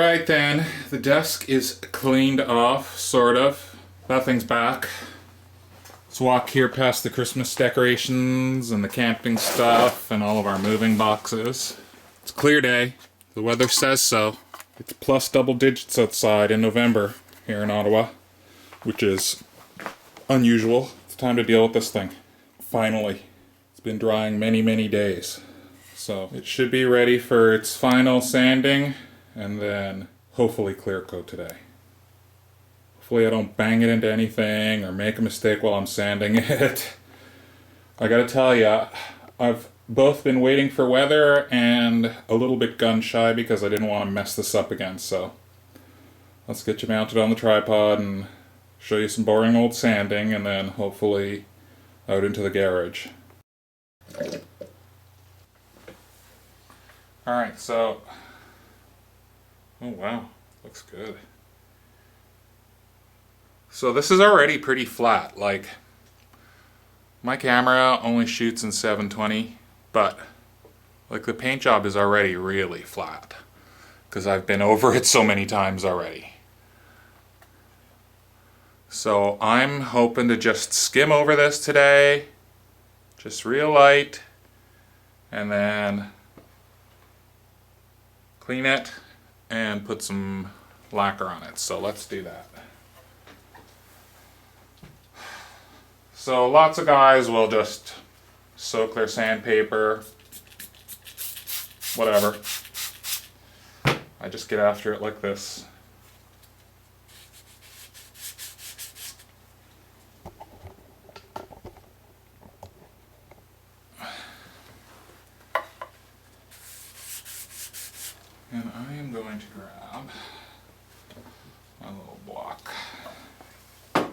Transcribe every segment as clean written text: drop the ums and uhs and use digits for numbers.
Alright then, the desk is cleaned off, sort of. That thing's back. Let's walk here past the Christmas decorations and the camping stuff and all of our moving boxes. It's a clear day. The weather says so. It's plus double digits outside in November here in Ottawa, which is unusual. It's time to deal with this thing. Finally. It's been drying many, many days. So it should be ready for its final sanding and then hopefully clear coat today. Hopefully I don't bang it into anything or make a mistake while I'm sanding it. I gotta tell ya, I've both been waiting for weather and a little bit gun shy because I didn't want to mess this up again. So let's get you mounted on the tripod and show you some boring old sanding and then hopefully out into the garage. Alright, so, oh wow, looks good. So this is already pretty flat. Like, my camera only shoots in 720, but like the paint job is already really flat because I've been over it so many times already. So I'm hoping to just skim over this today, just real light, and then clean it and put some lacquer on it. So let's do that. So lots of guys will just soak their sandpaper, whatever. I just get after it like this. And I am going to grab my little block. Do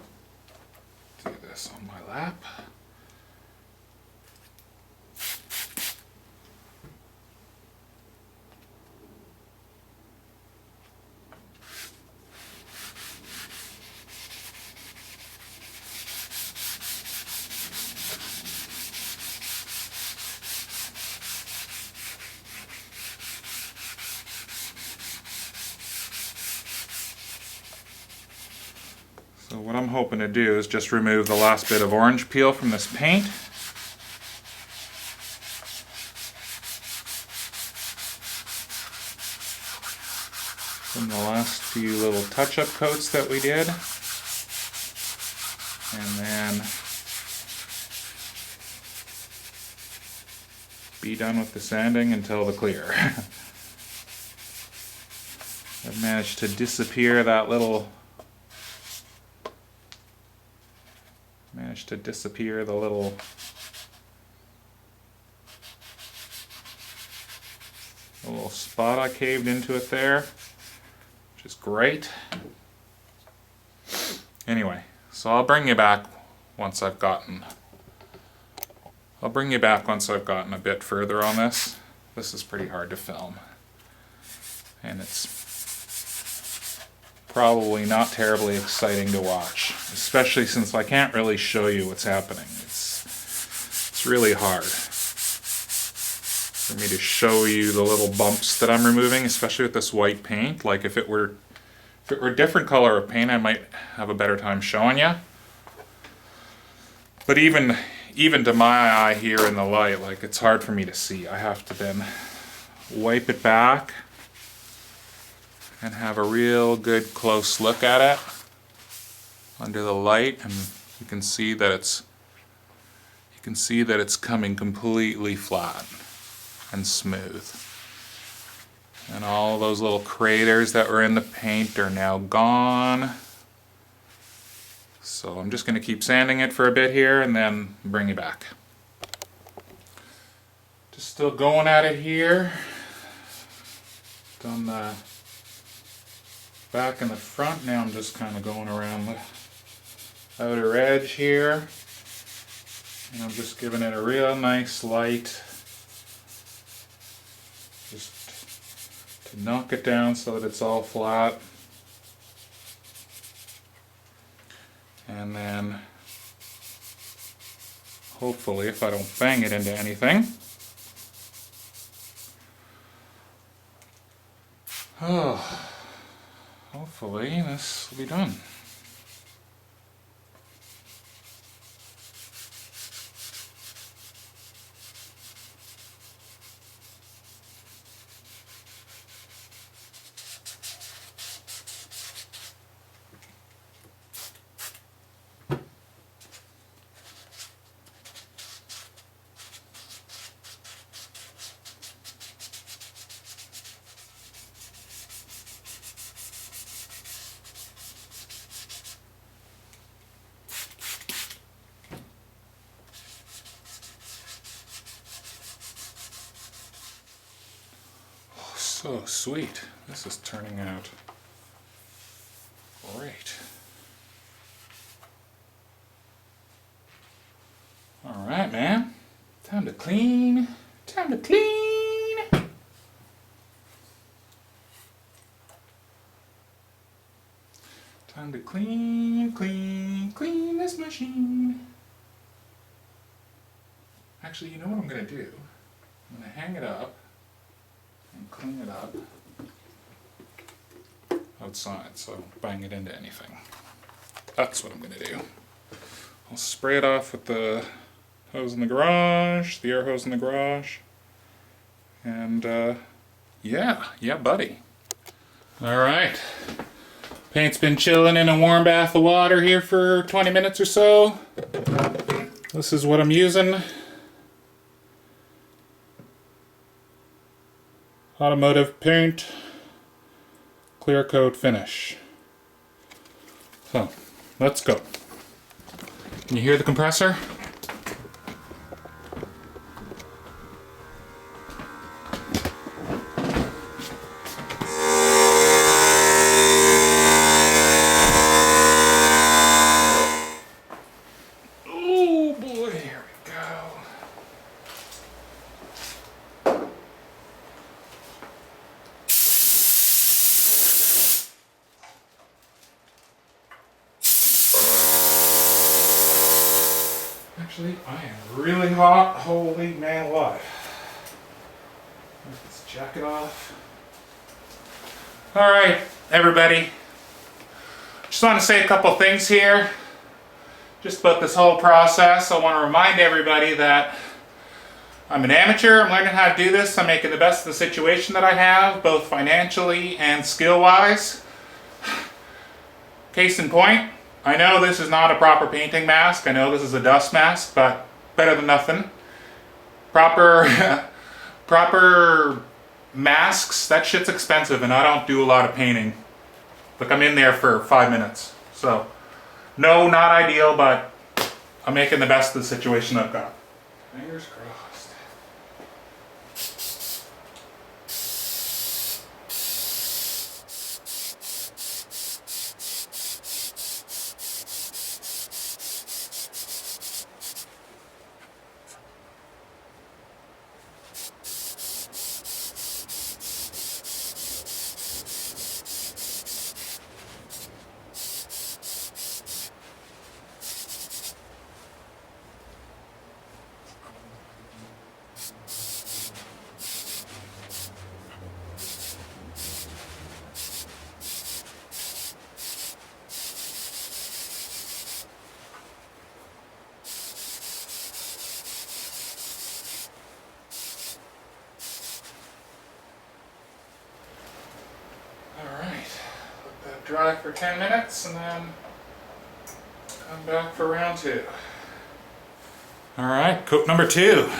this on my lap. So what I'm hoping to do is just remove the last bit of orange peel from this paint. From the last few little touch-up coats that we did. And then be done with the sanding until the clear. I've managed to disappear that little the little spot I caved into it there, which is great. Anyway, so I'll bring you back once I've gotten a bit further on this. This is pretty hard to film, and it's probably not terribly exciting to watch, especially since I can't really show you what's happening. It's really hard for me to show you the little bumps that I'm removing, especially with this white paint. Like if it were a different color of paint, I might have a better time showing you. But even to my eye here in the light, like it's hard for me to see. I have to then wipe it back and have a real good close look at it under the light, and you can see that it's coming completely flat and smooth. And all those little craters that were in the paint are now gone. So I'm just going to keep sanding it for a bit here and then bring it back. Just still going at it here. Done the back and the front. Now I'm just kind of going around the outer edge here, and I'm just giving it a real nice light, just to knock it down so that it's all flat. And then hopefully, if I don't bang it into anything, hopefully this will be done. So sweet. This is turning out great. Alright, man. Time to clean. Time to clean. Time to clean, clean, clean this machine. Actually, you know what I'm going to do? I'm going to hang it up and clean it up outside, so bang it into anything. That's what I'm going to do. I'll spray it off with the hose in the garage, the air hose in the garage, and yeah buddy. Alright, paint's been chilling in a warm bath of water here for 20 minutes or so. This is what I'm using. Automotive paint, clear coat finish. So, let's go. Can you hear the compressor? Oh boy, here we go. Actually, I am really hot. Holy man alive. Get this jacket off. Alright, everybody. Just want to say a couple things here. Just about this whole process. I want to remind everybody that I'm an amateur. I'm learning how to do this. I'm making the best of the situation that I have, both financially and skill-wise. Case in point, I know this is not a proper painting mask. I know this is a dust mask, but better than nothing. Proper masks, that shit's expensive, and I don't do a lot of painting. Like, I'm in there for 5 minutes. So, no, not ideal, but I'm making the best of the situation I've got. Fingers crossed. Dry for 10 minutes and then come back for round 2. Alright, coat number 2.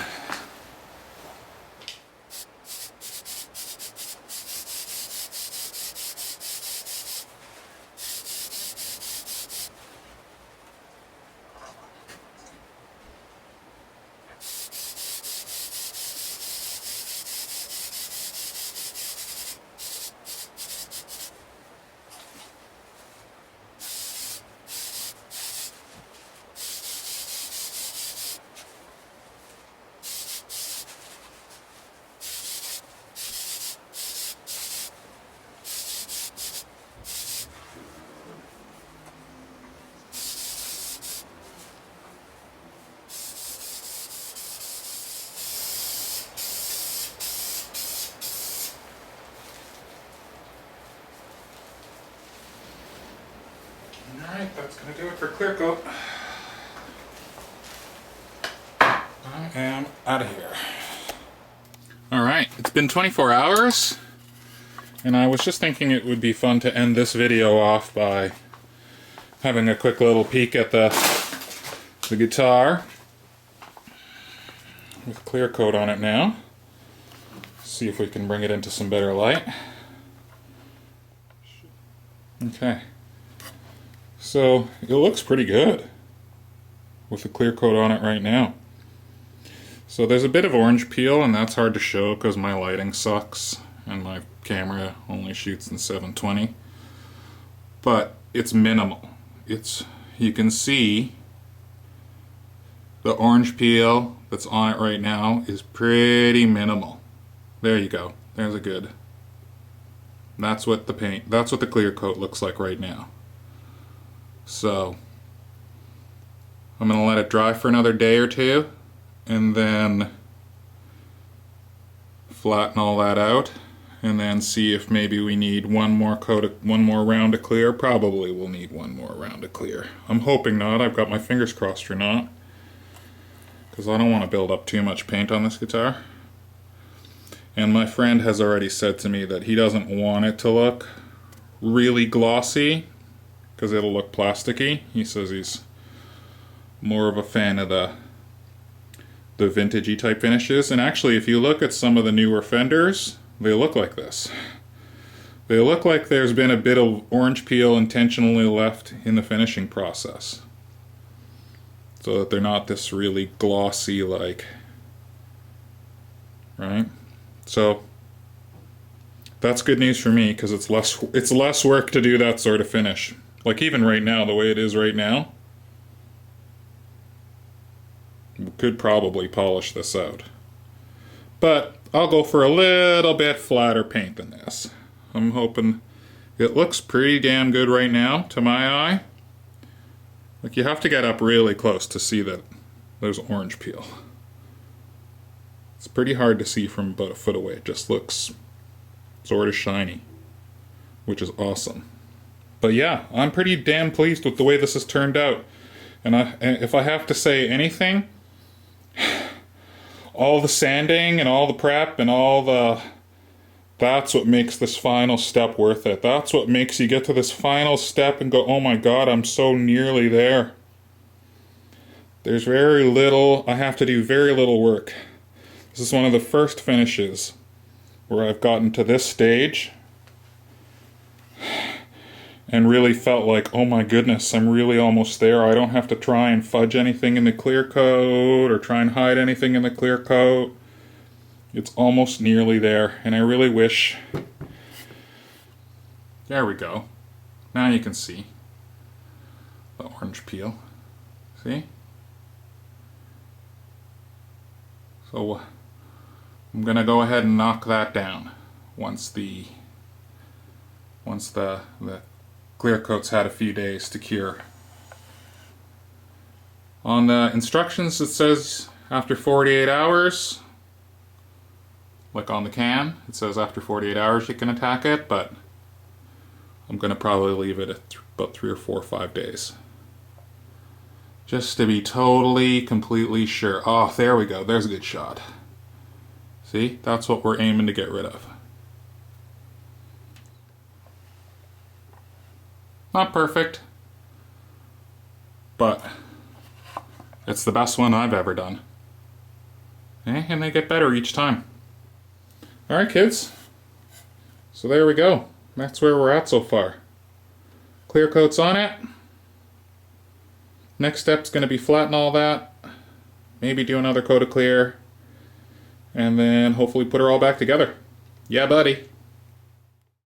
Alright, that's going to do it for clear coat. I am out of here. Alright, it's been 24 hours, and I was just thinking it would be fun to end this video off by having a quick little peek at the guitar with clear coat on it now. See if we can bring it into some better light. Okay. So, it looks pretty good with the clear coat on it right now. So there's a bit of orange peel, and that's hard to show because my lighting sucks and my camera only shoots in 720. But it's minimal. You can see the orange peel that's on it right now is pretty minimal. There you go. There's a good. That's what the clear coat looks like right now. So I'm going to let it dry for another day or two and then flatten all that out and then see if maybe we need one more round of clear. Probably we'll need one more round of clear. I'm hoping not. I've got my fingers crossed for not, because I don't want to build up too much paint on this guitar. And my friend has already said to me that he doesn't want it to look really glossy because it'll look plasticky. He says he's more of a fan of the vintagey type finishes. And actually, if you look at some of the newer Fenders, they look like this. They look like there's been a bit of orange peel intentionally left in the finishing process, so that they're not this really glossy like, right? So that's good news for me because it's less work to do that sort of finish. Like even right now, the way it is right now, we could probably polish this out. But I'll go for a little bit flatter paint than this. I'm hoping it looks pretty damn good right now to my eye. Like you have to get up really close to see that there's orange peel. It's pretty hard to see from about a foot away. It just looks sort of shiny, which is awesome. But yeah, I'm pretty damn pleased with the way this has turned out. And if I have to say anything, all the sanding and all the prep and that's what makes this final step worth it. That's what makes you get to this final step and go, oh my god, I'm so nearly there. There's very little, I have to do very little work. This is one of the first finishes where I've gotten to this stage and really felt like, oh my goodness, I'm really almost there. I don't have to try and fudge anything in the clear coat or try and hide anything in the clear coat. It's almost nearly there, and I really wish... There we go. Now you can see the orange peel. See? So I'm gonna go ahead and knock that down once the clear coat's had a few days to cure. On the instructions it says after 48 hours, like on the can, it says after 48 hours you can attack it, but I'm gonna probably leave it at about 3 or 4 or 5 days. Just to be totally, completely sure. Oh, there we go. There's a good shot. See? That's what we're aiming to get rid of. Not perfect, but it's the best one I've ever done. And they get better each time. Alright kids, so there we go. That's where we're at so far. Clear coat's on it. Next step's going to be flatten all that, maybe do another coat of clear, and then hopefully put her all back together. Yeah buddy.